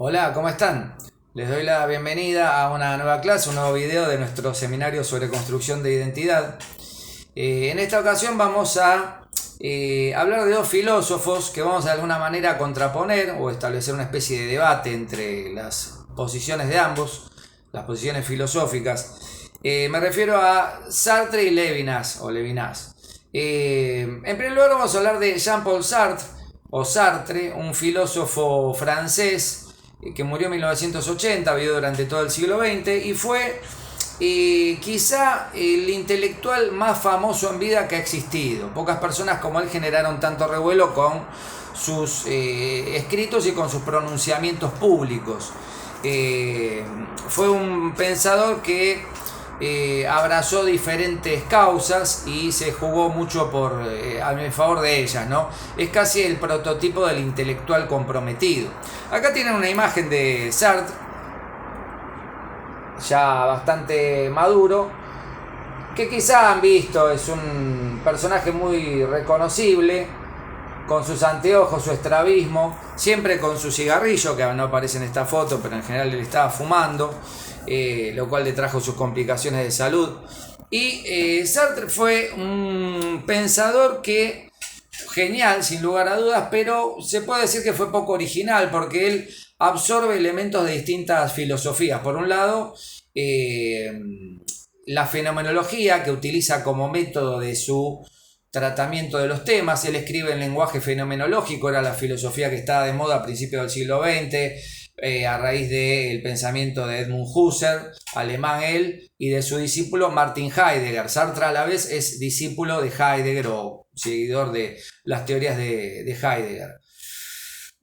Hola, ¿cómo están? Les doy la bienvenida a una nueva clase, un nuevo video de nuestro seminario sobre construcción de identidad. En esta ocasión vamos a hablar de dos filósofos que vamos de alguna manera a contraponer o establecer una especie de debate entre las posiciones de ambos, las posiciones filosóficas. Me refiero a Sartre y Levinas o Levinas. En primer lugar vamos a hablar de Jean-Paul Sartre o Sartre, un filósofo francés que murió en 1980, vivió durante todo el siglo XX y fue quizá el intelectual más famoso en vida que ha existido. Pocas personas como él generaron tanto revuelo con sus escritos y con sus pronunciamientos públicos. Fue un pensador que abrazó diferentes causas y se jugó mucho a favor de ellas, ¿no? Es casi el prototipo del intelectual comprometido. Acá tienen una imagen de Sartre, ya bastante maduro, que quizá han visto. Es un personaje muy reconocible, con sus anteojos, su estrabismo, siempre con su cigarrillo, que no aparece en esta foto, pero en general él estaba fumando, lo cual le trajo sus complicaciones de salud. Y Sartre fue un pensador que, genial, sin lugar a dudas, pero se puede decir que fue poco original, porque él absorbe elementos de distintas filosofías. Por un lado, la fenomenología, que utiliza como método de su tratamiento de los temas. Él escribe en lenguaje fenomenológico, era la filosofía que estaba de moda a principios del siglo XX, a raíz del pensamiento de Edmund Husserl, alemán él, y de su discípulo Martin Heidegger. Sartre a la vez es discípulo de Heidegger o seguidor de las teorías de Heidegger.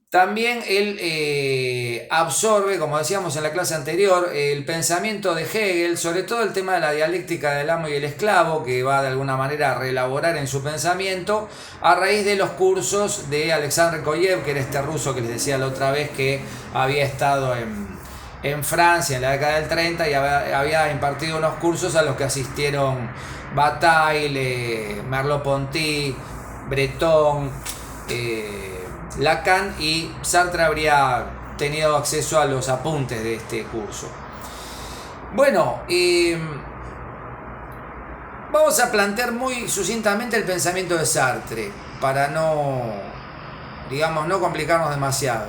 También él absorbe, como decíamos en la clase anterior, el pensamiento de Hegel, sobre todo el tema de la dialéctica del amo y el esclavo, que va de alguna manera a reelaborar en su pensamiento a raíz de los cursos de Alexandre Koyev, que era este ruso que les decía la otra vez que había estado en Francia en la década del 30 y había impartido unos cursos a los que asistieron Bataille, Merleau-Ponty, Breton, Lacan, y Sartre habría tenido acceso a los apuntes de este curso. Bueno, vamos a plantear muy sucintamente el pensamiento de Sartre para no complicarnos demasiado.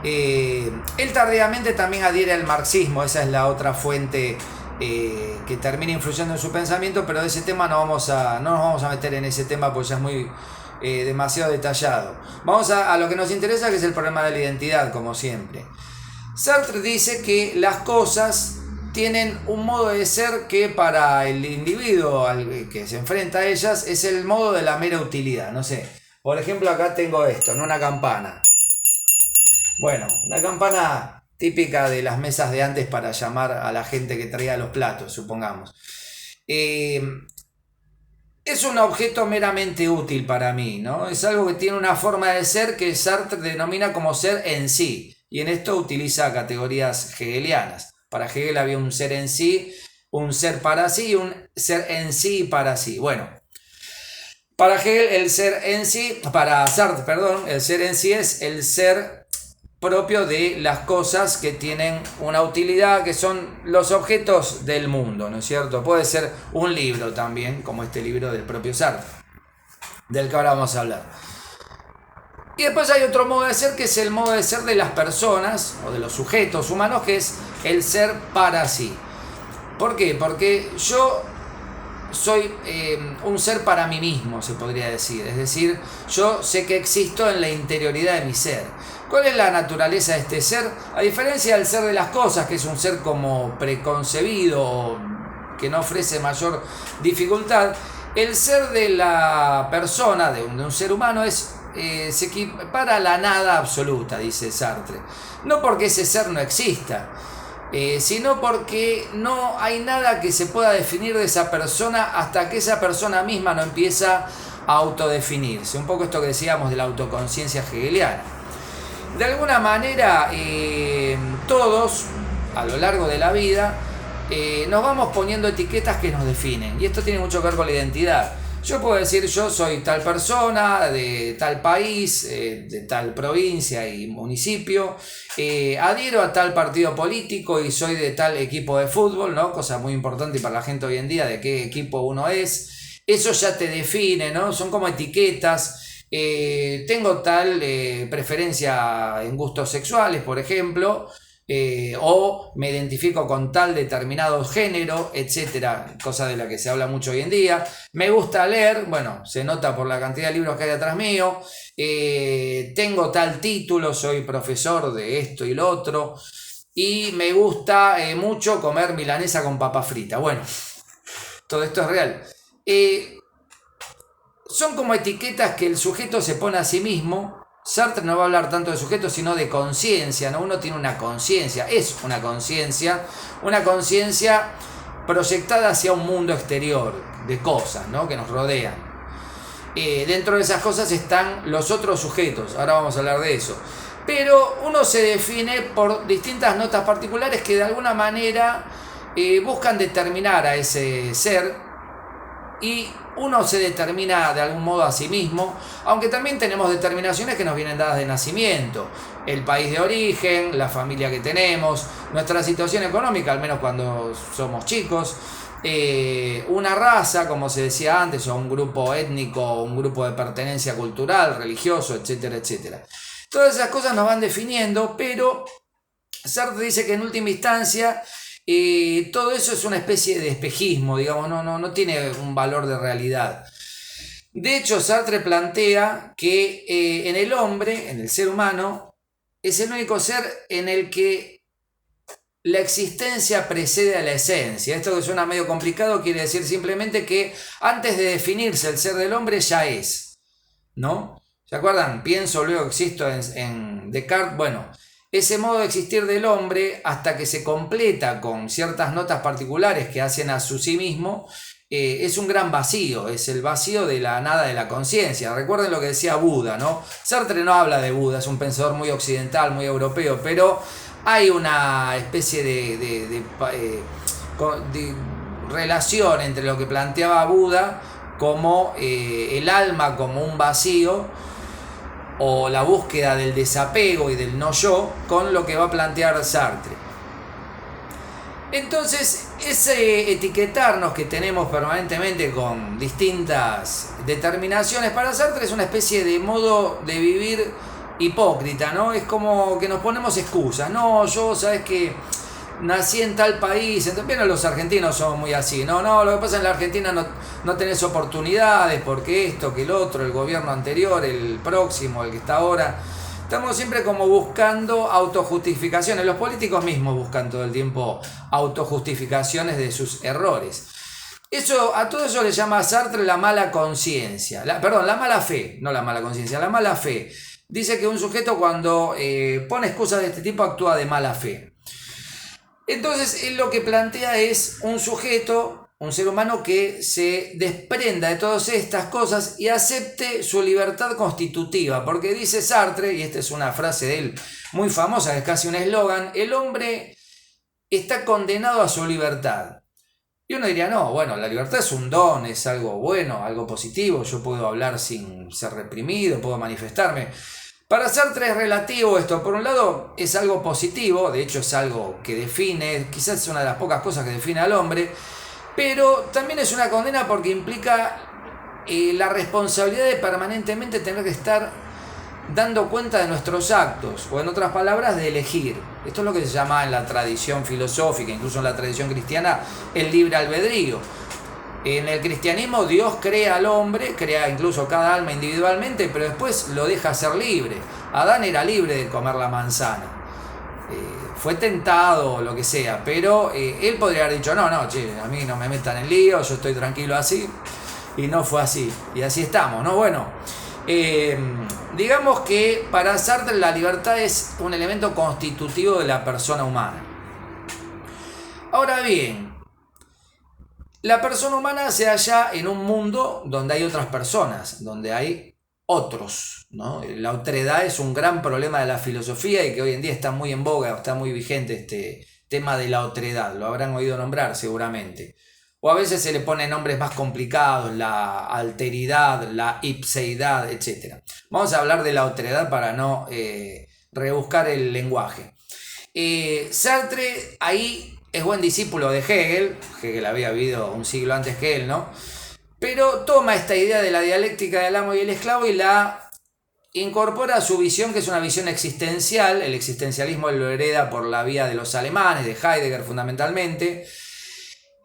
Él tardíamente también adhiere al marxismo, esa es la otra fuente que termina influyendo en su pensamiento, pero de ese tema no nos vamos a meter en ese tema porque ya es muy demasiado detallado. Vamos a lo que nos interesa, que es el problema de la identidad, como siempre. Sartre dice que las cosas tienen un modo de ser que para el individuo que se enfrenta a ellas es el modo de la mera utilidad. No sé, por ejemplo, acá tengo esto, ¿no? Una campana. Bueno, una campana típica de las mesas de antes para llamar a la gente que traía los platos, supongamos. Es un objeto meramente útil para mí, ¿no? Es algo que tiene una forma de ser que Sartre denomina como ser en sí, y en esto utiliza categorías hegelianas. Para Hegel había un ser en sí, un ser para sí y un ser en sí y para sí. Bueno, para Hegel el ser en sí, para Sartre, perdón, el ser en sí es el ser propio de las cosas que tienen una utilidad, que son los objetos del mundo, ¿no es cierto? Puede ser un libro también, como este libro del propio Sartre, del que ahora vamos a hablar. Y después hay otro modo de ser, que es el modo de ser de las personas o de los sujetos humanos, que es el ser para sí. ¿Por qué? Porque yo soy un ser para mí mismo, se podría decir. Es decir, yo sé que existo en la interioridad de mi ser. ¿Cuál es la naturaleza de este ser? A diferencia del ser de las cosas, que es un ser como preconcebido, que no ofrece mayor dificultad, el ser de la persona, de un ser humano, se equipara a la nada absoluta, dice Sartre. No porque ese ser no exista, sino porque no hay nada que se pueda definir de esa persona hasta que esa persona misma no empieza a autodefinirse. Un poco esto que decíamos de la autoconciencia hegeliana. De alguna manera, todos, a lo largo de la vida, nos vamos poniendo etiquetas que nos definen. Y esto tiene mucho que ver con la identidad. Yo puedo decir, yo soy tal persona, de tal país, de tal provincia y municipio, adhiero a tal partido político y soy de tal equipo de fútbol, ¿no? Cosa muy importante para la gente hoy en día, de qué equipo uno es. Eso ya te define, ¿no? Son como etiquetas. Tengo tal preferencia en gustos sexuales, por ejemplo. O me identifico con tal determinado género, etcétera, cosa de la que se habla mucho hoy en día. Me gusta leer, bueno, se nota por la cantidad de libros que hay atrás mío. Tengo tal título, soy profesor de esto y lo otro. Y me gusta mucho comer milanesa con papa frita. Bueno, todo esto es real. Son como etiquetas que el sujeto se pone a sí mismo. Sartre no va a hablar tanto de sujeto, sino de conciencia, ¿no? Uno tiene una conciencia, es una conciencia proyectada hacia un mundo exterior, de cosas, ¿no? Que nos rodean. Dentro de esas cosas están los otros sujetos, ahora vamos a hablar de eso. Pero uno se define por distintas notas particulares que de alguna manera buscan determinar a ese ser, y uno se determina de algún modo a sí mismo, aunque también tenemos determinaciones que nos vienen dadas de nacimiento, el país de origen, la familia que tenemos, nuestra situación económica, al menos cuando somos chicos, una raza, como se decía antes, o un grupo étnico, un grupo de pertenencia cultural, religioso, etcétera, etcétera. Todas esas cosas nos van definiendo, pero Sartre dice que en última instancia todo eso es una especie de espejismo, digamos, no tiene un valor de realidad. De hecho, Sartre plantea que en el hombre, en el ser humano, es el único ser en el que la existencia precede a la esencia. Esto que suena medio complicado quiere decir simplemente que antes de definirse el ser del hombre ya es, ¿no? ¿Se acuerdan? Pienso, luego existo en Descartes. Bueno, ese modo de existir del hombre, hasta que se completa con ciertas notas particulares que hacen a su sí mismo, es un gran vacío, es el vacío de la nada de la conciencia. Recuerden lo que decía Buda, ¿no? Sartre no habla de Buda, es un pensador muy occidental, muy europeo, pero hay una especie de relación entre lo que planteaba Buda como el alma como un vacío, o la búsqueda del desapego y del no yo, con lo que va a plantear Sartre. Entonces, ese etiquetarnos que tenemos permanentemente con distintas determinaciones para Sartre es una especie de modo de vivir hipócrita, ¿no? Es como que nos ponemos excusas. No, yo, ¿sabes qué? Nací en tal país, bueno, los argentinos somos muy así, no, lo que pasa en la Argentina no tenés oportunidades porque esto, que el otro, el gobierno anterior, el próximo, el que está ahora. Estamos siempre como buscando autojustificaciones, los políticos mismos buscan todo el tiempo autojustificaciones de sus errores. A todo eso le llama a Sartre la mala conciencia, la mala fe, no la mala conciencia, la mala fe. Dice que un sujeto cuando pone excusas de este tipo actúa de mala fe. Entonces, él lo que plantea es un sujeto, un ser humano que se desprenda de todas estas cosas y acepte su libertad constitutiva. Porque dice Sartre, y esta es una frase de él muy famosa, que es casi un eslogan, el hombre está condenado a su libertad. Y uno diría, no, bueno, la libertad es un don, es algo bueno, algo positivo, yo puedo hablar sin ser reprimido, puedo manifestarme. Para Sartre es relativo esto. Por un lado es algo positivo, de hecho es algo que define, quizás es una de las pocas cosas que define al hombre, pero también es una condena porque implica la responsabilidad de permanentemente tener que estar dando cuenta de nuestros actos, o en otras palabras, de elegir. Esto es lo que se llama en la tradición filosófica, incluso en la tradición cristiana, el libre albedrío. En el cristianismo Dios crea al hombre, crea incluso cada alma individualmente, pero después lo deja ser libre. Adán era libre de comer la manzana. Fue tentado o lo que sea, pero él podría haber dicho, no, che, a mí no me metan en lío, yo estoy tranquilo así. Y no fue así. Y así estamos, ¿no? Bueno, digamos que para Sartre la libertad es un elemento constitutivo de la persona humana. Ahora bien, la persona humana se halla en un mundo donde hay otras personas, donde hay otros, ¿no? La otredad es un gran problema de la filosofía y que hoy en día está muy en boga, está muy vigente este tema de la otredad, lo habrán oído nombrar seguramente. O a veces se le ponen nombres más complicados, la alteridad, la ipseidad, etc. Vamos a hablar de la otredad para no rebuscar el lenguaje. Sartre ahí es buen discípulo de Hegel. Hegel había vivido un siglo antes que él, ¿no? Pero toma esta idea de la dialéctica del amo y el esclavo y la incorpora a su visión, que es una visión existencial. El existencialismo lo hereda por la vía de los alemanes, de Heidegger fundamentalmente.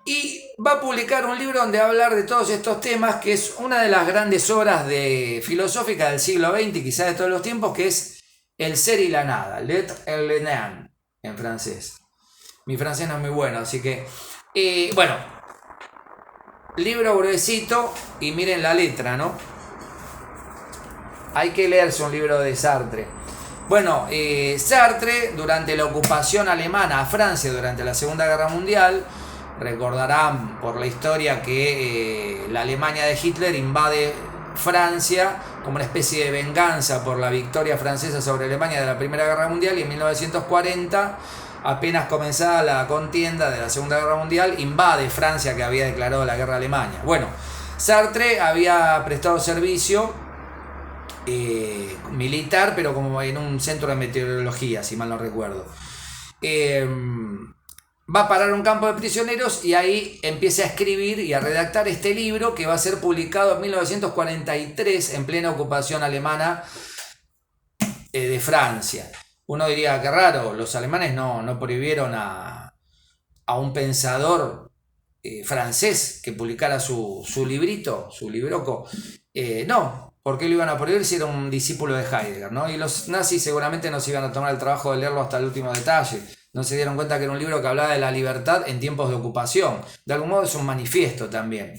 Y va a publicar un libro donde va a hablar de todos estos temas, que es una de las grandes obras filosóficas del siglo XX, quizás de todos los tiempos, que es El ser y la nada, L'être et le néant, en francés. Mi francés no es muy bueno, así que... bueno, libro gruesito y miren la letra, ¿no? Hay que leerse un libro de Sartre. Bueno, Sartre, durante la ocupación alemana a Francia durante la Segunda Guerra Mundial, recordarán por la historia que la Alemania de Hitler invade Francia como una especie de venganza por la victoria francesa sobre Alemania de la Primera Guerra Mundial, y en 1940, apenas comenzada la contienda de la Segunda Guerra Mundial, invade Francia, que había declarado la guerra a Alemania. Bueno, Sartre había prestado servicio militar, pero como en un centro de meteorología, si mal no recuerdo. Va a parar un campo de prisioneros y ahí empieza a escribir y a redactar este libro, que va a ser publicado en 1943 en plena ocupación alemana de Francia. Uno diría, qué raro, los alemanes no prohibieron a un pensador francés que publicara su librito, su libroco. No, ¿por qué lo iban a prohibir si era un discípulo de Heidegger, ¿no? Y los nazis seguramente no se iban a tomar el trabajo de leerlo hasta el último detalle. No se dieron cuenta que era un libro que hablaba de la libertad en tiempos de ocupación. De algún modo es un manifiesto también,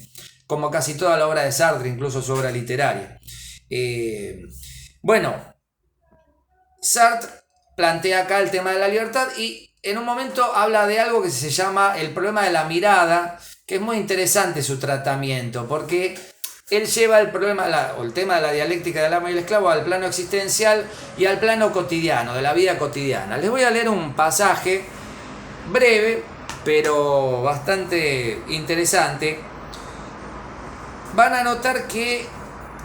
como casi toda la obra de Sartre, incluso su obra literaria. Bueno, Sartre plantea acá el tema de la libertad y en un momento habla de algo que se llama el problema de la mirada, que es muy interesante su tratamiento, porque él lleva el problema, o el tema de la dialéctica del amo y el esclavo, al plano existencial y al plano cotidiano, de la vida cotidiana. Les voy a leer un pasaje breve, pero bastante interesante. Van a notar que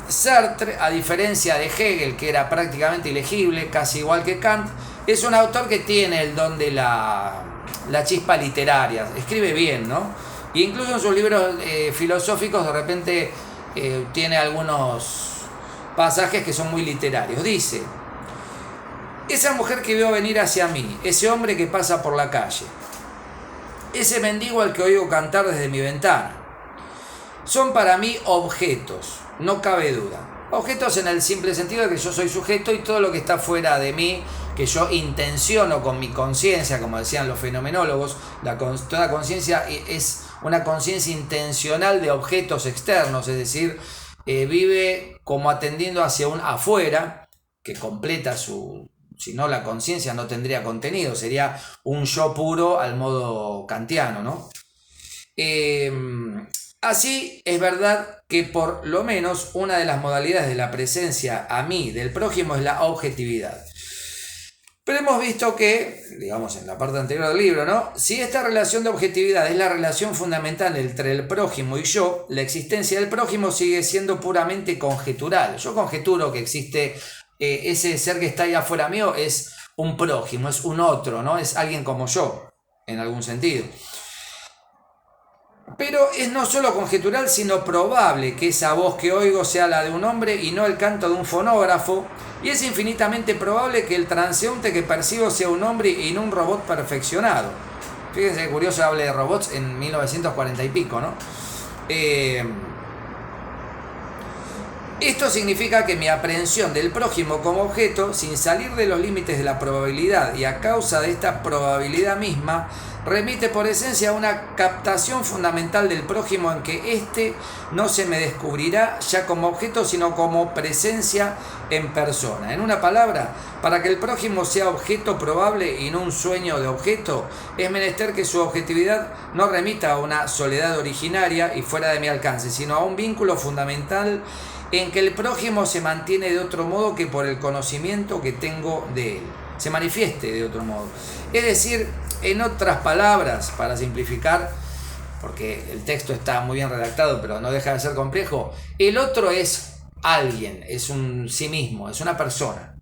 Sartre, a diferencia de Hegel, que era prácticamente ilegible, casi igual que Kant, es un autor que tiene el don de la chispa literaria, escribe bien, ¿no? E incluso en sus libros filosóficos de repente tiene algunos pasajes que son muy literarios. Dice: esa mujer que veo venir hacia mí, ese hombre que pasa por la calle, ese mendigo al que oigo cantar desde mi ventana, son para mí objetos, no cabe duda. Objetos en el simple sentido de que yo soy sujeto y todo lo que está fuera de mí, que yo intenciono con mi conciencia, como decían los fenomenólogos, toda conciencia es una conciencia intencional de objetos externos, es decir, vive como atendiendo hacia un afuera, que completa si no, la conciencia no tendría contenido, sería un yo puro al modo kantiano, ¿no? Así es verdad que por lo menos una de las modalidades de la presencia a mí del prójimo es la objetividad. Pero hemos visto que, digamos en la parte anterior del libro, ¿no? Si esta relación de objetividad es la relación fundamental entre el prójimo y yo, la existencia del prójimo sigue siendo puramente conjetural. Yo conjeturo que existe ese ser que está ahí afuera mío, es un prójimo, es un otro, ¿no? Es alguien como yo, en algún sentido. Pero es no solo conjetural, sino probable que esa voz que oigo sea la de un hombre y no el canto de un fonógrafo, y es infinitamente probable que el transeúnte que percibo sea un hombre y no un robot perfeccionado. Fíjense que curioso, hable de robots en 1940 y pico, ¿no? Esto significa que mi aprehensión del prójimo como objeto, sin salir de los límites de la probabilidad y a causa de esta probabilidad misma, remite por esencia a una captación fundamental del prójimo en que éste no se me descubrirá ya como objeto, sino como presencia en persona. En una palabra, para que el prójimo sea objeto probable y no un sueño de objeto, es menester que su objetividad no remita a una soledad originaria y fuera de mi alcance, sino a un vínculo fundamental en que el prójimo se mantiene de otro modo que por el conocimiento que tengo de él. Se manifieste de otro modo. Es decir, en otras palabras, para simplificar, porque el texto está muy bien redactado, pero no deja de ser complejo. El otro es alguien, es un sí mismo, es una persona.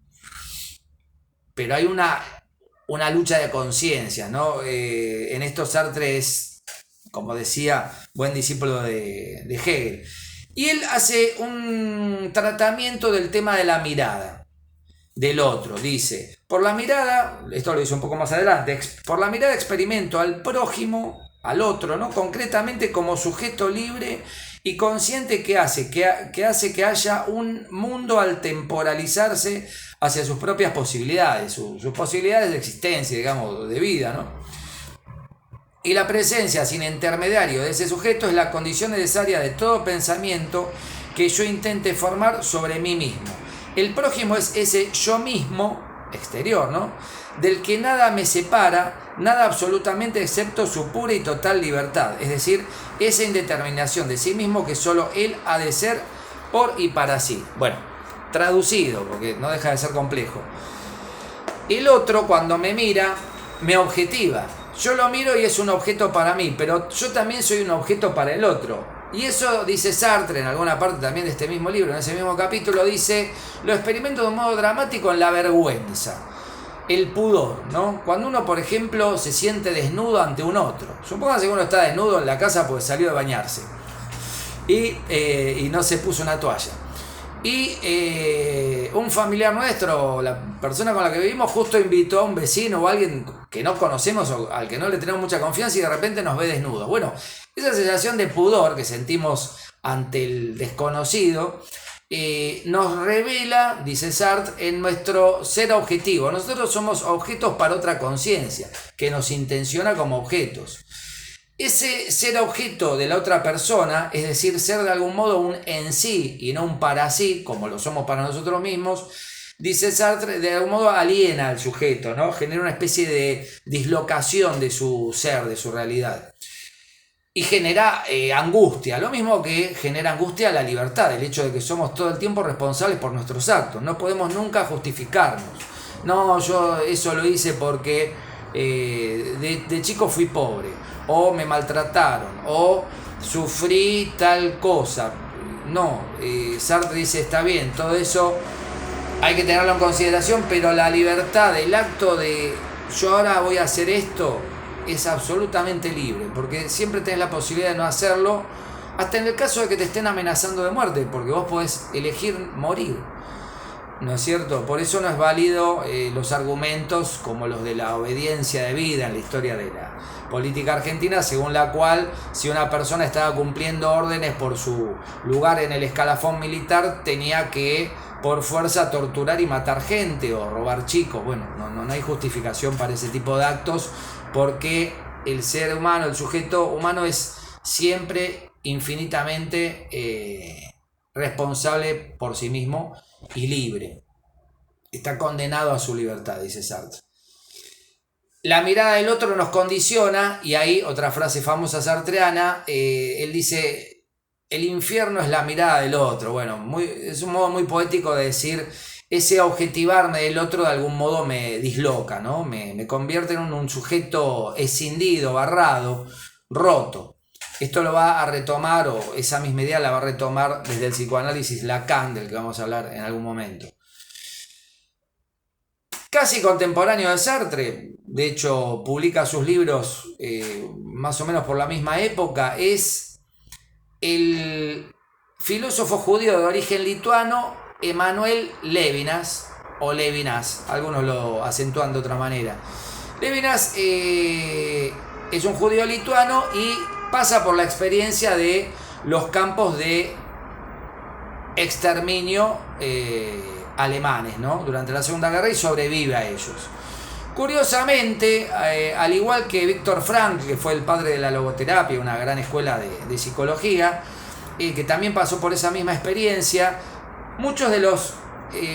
Pero hay una lucha de conciencia, ¿no? En esto Sartre es, como decía, buen discípulo de Hegel. Y él hace un tratamiento del tema de la mirada del otro. Dice, por la mirada, esto lo dice un poco más adelante, por la mirada experimento al prójimo, al otro, ¿no? Concretamente como sujeto libre y consciente que hace que haya un mundo al temporalizarse hacia sus propias posibilidades, sus posibilidades de existencia, digamos, de vida, ¿no? Y la presencia sin intermediario de ese sujeto es la condición necesaria de todo pensamiento que yo intente formar sobre mí mismo. El prójimo es ese yo mismo, exterior, ¿no? Del que nada me separa, nada absolutamente excepto su pura y total libertad. Es decir, esa indeterminación de sí mismo que solo él ha de ser por y para sí. Bueno, traducido, porque no deja de ser complejo. El otro, cuando me mira, me objetiva. Yo lo miro y es un objeto para mí, pero yo también soy un objeto para el otro. Y eso dice Sartre en alguna parte también de este mismo libro, en ese mismo capítulo, dice, lo experimento de un modo dramático en la vergüenza, el pudor, ¿no? Cuando uno, por ejemplo, se siente desnudo ante un otro. Supóngase que uno está desnudo en la casa porque salió de bañarse y no se puso una toalla. Y un familiar nuestro, la persona con la que vivimos, justo invitó a un vecino o a alguien que no conocemos o al que no le tenemos mucha confianza y de repente nos ve desnudos. Bueno, esa sensación de pudor que sentimos ante el desconocido nos revela, dice Sartre, en nuestro ser objetivo. Nosotros somos objetos para otra conciencia que nos intenciona como objetos. Ese ser objeto de la otra persona, es decir, ser de algún modo un en sí y no un para sí, como lo somos para nosotros mismos, dice Sartre, de algún modo aliena al sujeto, ¿no? Genera una especie de dislocación de su ser, de su realidad. Y genera angustia, lo mismo que genera angustia la libertad, el hecho de que somos todo el tiempo responsables por nuestros actos, no podemos nunca justificarnos. No, yo eso lo hice porque de chico fui pobre, o me maltrataron, o sufrí tal cosa. No, Sartre dice, está bien, todo eso hay que tenerlo en consideración, pero la libertad, el acto de yo ahora voy a hacer esto, es absolutamente libre, porque siempre tenés la posibilidad de no hacerlo, hasta en el caso de que te estén amenazando de muerte, porque vos podés elegir morir, ¿no es cierto? Por eso no es válido los argumentos como los de la obediencia de vida en la historia de la política argentina, según la cual si una persona estaba cumpliendo órdenes por su lugar en el escalafón militar, tenía que por fuerza torturar y matar gente o robar chicos. Bueno, no hay justificación para ese tipo de actos, porque el ser humano, el sujeto humano es siempre infinitamente responsable por sí mismo y libre. Está condenado a su libertad, dice Sartre. La mirada del otro nos condiciona, y ahí otra frase famosa sartreana, él dice, el infierno es la mirada del otro. Bueno, es un modo muy poético de decir, ese objetivarme del otro de algún modo me disloca, ¿no? Me convierte en un sujeto escindido, barrado, roto. Esto lo va a retomar, o esa misma idea la va a retomar desde el psicoanálisis Lacan, del que vamos a hablar en algún momento. Casi contemporáneo de Sartre, de hecho publica sus libros más o menos por la misma época, es el filósofo judío de origen lituano Emanuel Levinas, o Levinas, algunos lo acentúan de otra manera. Levinas es un judío lituano y pasa por la experiencia de los campos de exterminio alemanes, ¿no? Durante la Segunda Guerra, y sobrevive a ellos. Curiosamente, al igual que Viktor Frankl, que fue el padre de la logoterapia, una gran escuela de psicología, que también pasó por esa misma experiencia, muchos de los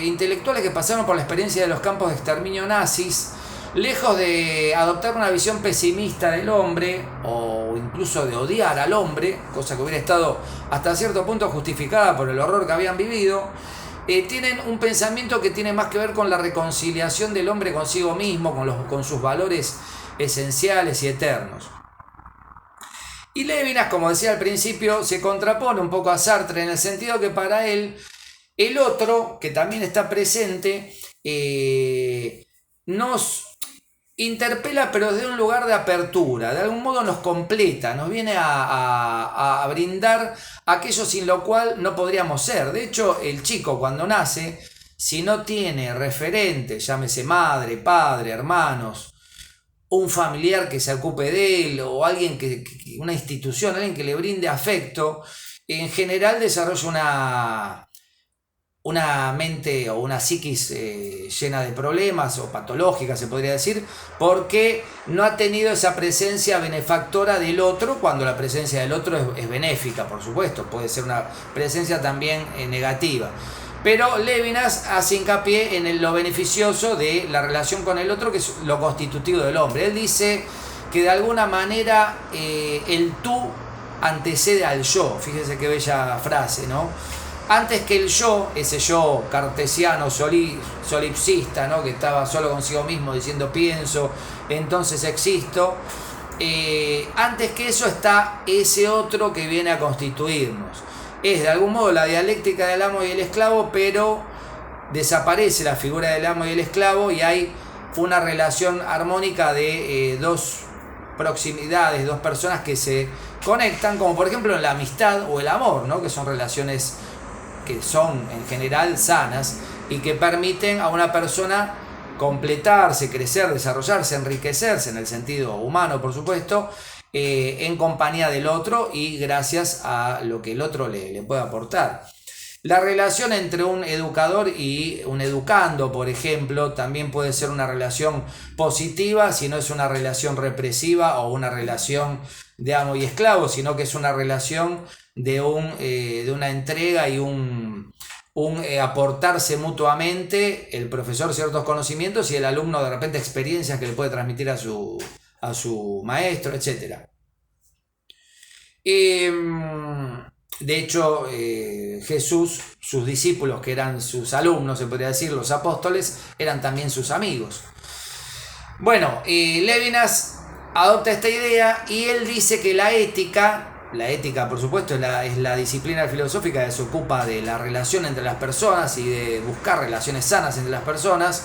intelectuales que pasaron por la experiencia de los campos de exterminio nazis, lejos de adoptar una visión pesimista del hombre o incluso de odiar al hombre, cosa que hubiera estado hasta cierto punto justificada por el horror que habían vivido, tienen un pensamiento que tiene más que ver con la reconciliación del hombre consigo mismo, con sus valores esenciales y eternos. Y Levinas, como decía al principio, se contrapone un poco a Sartre en el sentido que para él el otro, que también está presente, nos interpela pero desde un lugar de apertura, de algún modo nos completa, nos viene a brindar aquello sin lo cual no podríamos ser. De hecho, el chico cuando nace, si no tiene referentes, llámese madre, padre, hermanos, un familiar que se ocupe de él o alguien una institución, alguien que le brinde afecto, en general desarrolla una mente o una psiquis llena de problemas o patológica, se podría decir, porque no ha tenido esa presencia benefactora del otro, cuando la presencia del otro es benéfica, por supuesto, puede ser una presencia también negativa. Pero Levinas hace hincapié en lo beneficioso de la relación con el otro, que es lo constitutivo del hombre. Él dice que de alguna manera el tú antecede al yo. Fíjense qué bella frase, ¿no? Antes que el yo, ese yo cartesiano, solipsista, ¿no? Que estaba solo consigo mismo diciendo pienso, entonces existo. Antes que eso está ese otro que viene a constituirnos. Es de algún modo la dialéctica del amo y el esclavo, pero desaparece la figura del amo y el esclavo y hay una relación armónica de dos proximidades, dos personas que se conectan, como por ejemplo en la amistad o el amor, ¿no? Que son relaciones que son en general sanas y que permiten a una persona completarse, crecer, desarrollarse, enriquecerse en el sentido humano, por supuesto, en compañía del otro y gracias a lo que el otro le puede aportar. La relación entre un educador y un educando, por ejemplo, también puede ser una relación positiva, si no es una relación represiva o una relación de amo y esclavo, sino que es una relación de una entrega y un aportarse mutuamente, el profesor ciertos conocimientos y el alumno de repente experiencias que le puede transmitir a su maestro, etc. De hecho, Jesús, sus discípulos, que eran sus alumnos, se podría decir, los apóstoles, eran también sus amigos. Bueno, Levinas adopta esta idea y él dice que la ética por supuesto es la disciplina filosófica que se ocupa de la relación entre las personas y de buscar relaciones sanas entre las personas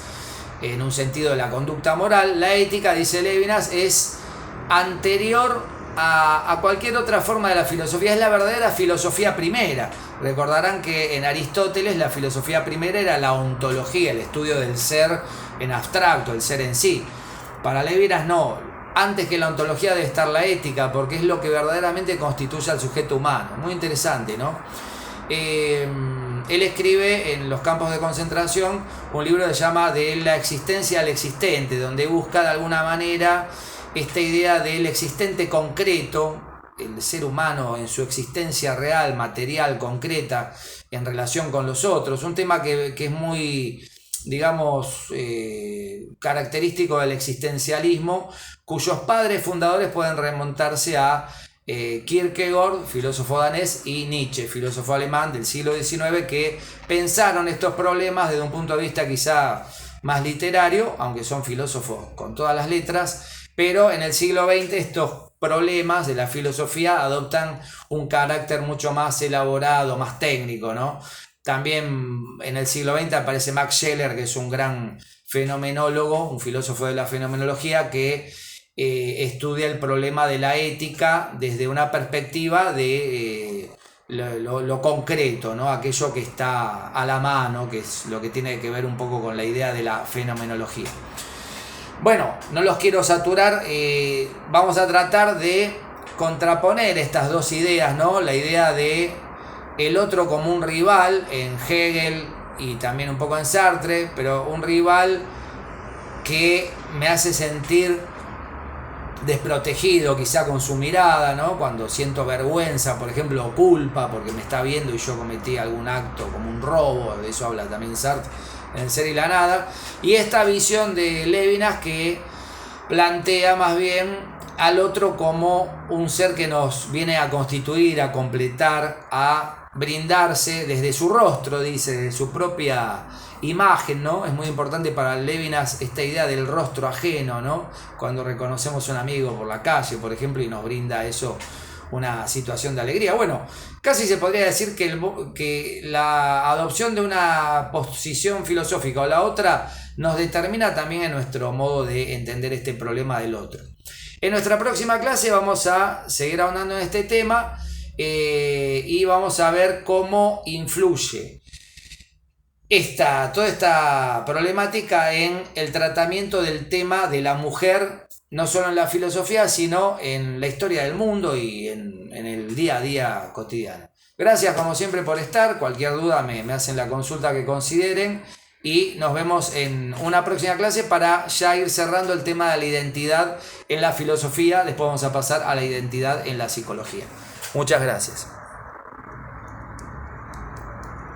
en un sentido de la conducta moral. La ética, dice Levinas, es anterior a cualquier otra forma de la filosofía, es la verdadera filosofía primera. Recordarán que en Aristóteles la filosofía primera era la ontología, el estudio del ser en abstracto, el ser en sí. Para Levinas no, antes que la ontología debe estar la ética, porque es lo que verdaderamente constituye al sujeto humano. Muy interesante, ¿no? Él escribe en Los campos de concentración un libro que se llama De la existencia al existente, donde busca de alguna manera esta idea del existente concreto, el ser humano en su existencia real, material, concreta, en relación con los otros. Un tema que es muy, digamos, característico del existencialismo, cuyos padres fundadores pueden remontarse a Kierkegaard, filósofo danés, y Nietzsche, filósofo alemán del siglo XIX, que pensaron estos problemas desde un punto de vista quizá más literario, aunque son filósofos con todas las letras, pero en el siglo XX estos problemas de la filosofía adoptan un carácter mucho más elaborado, más técnico, ¿no? También en el siglo XX aparece Max Scheler, que es un gran fenomenólogo, un filósofo de la fenomenología que estudia el problema de la ética desde una perspectiva de lo concreto, ¿no? Aquello que está a la mano, que es lo que tiene que ver un poco con la idea de la fenomenología. Bueno, no los quiero saturar, vamos a tratar de contraponer estas dos ideas, ¿no? La idea de el otro como un rival en Hegel y también un poco en Sartre, pero un rival que me hace sentir desprotegido quizá con su mirada, ¿no? Cuando siento vergüenza, por ejemplo, o culpa porque me está viendo y yo cometí algún acto como un robo, de eso habla también Sartre en El ser y la nada, y esta visión de Levinas que plantea más bien al otro como un ser que nos viene a constituir, a completar, a brindarse desde su rostro, dice, de su propia imagen, ¿no? Es muy importante para Levinas esta idea del rostro ajeno, ¿no? Cuando reconocemos a un amigo por la calle, por ejemplo, y nos brinda eso una situación de alegría. Bueno, casi se podría decir que la adopción de una posición filosófica o la otra nos determina también en nuestro modo de entender este problema del otro. En nuestra próxima clase vamos a seguir ahondando en este tema y vamos a ver cómo influye toda esta problemática en el tratamiento del tema de la mujer, no solo en la filosofía, sino en la historia del mundo y en el día a día cotidiano. Gracias como siempre por estar. Cualquier duda me hacen la consulta que consideren y nos vemos en una próxima clase para ya ir cerrando el tema de la identidad en la filosofía. Después vamos a pasar a la identidad en la psicología. Muchas gracias.